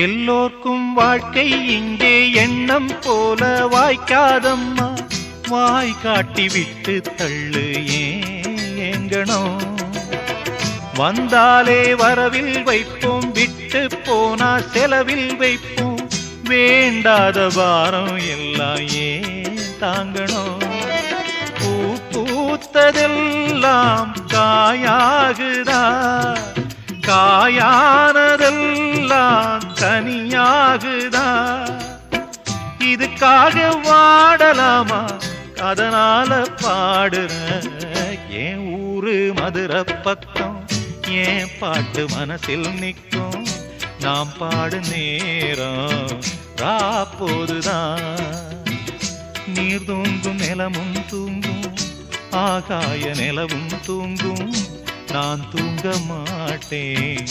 எல்லோர்க்கும் வாழ்க்கை இங்கே எண்ணம் போல வாய்க்காதம்மா. வாய் காட்டி விட்டு தள்ளு ஏங்கணும். வந்தாலே வரவில் வைப்போம், விட்டு போனா செலவில் வைப்போம். வேண்டாத பாரம் எல்லாம் ஏன் தாங்கணும். பூ பூத்ததெல்லாம் காயாகுதா, காயானதெல்லாம் கனியாகுதா. இதுக்காக வாடலாமா, அதனால பாடுற. என் ஊரு மதுரை பக்கம், என் பாட்டு மனசில் நிற்கும். நாம் பாடு நேரம் ராப்போதுதான். நீர் தூங்கும் நிலமும் தூங்கும், ஆகாய நிலவும் தூங்கும். நான் தூங்க மாட்டேன்.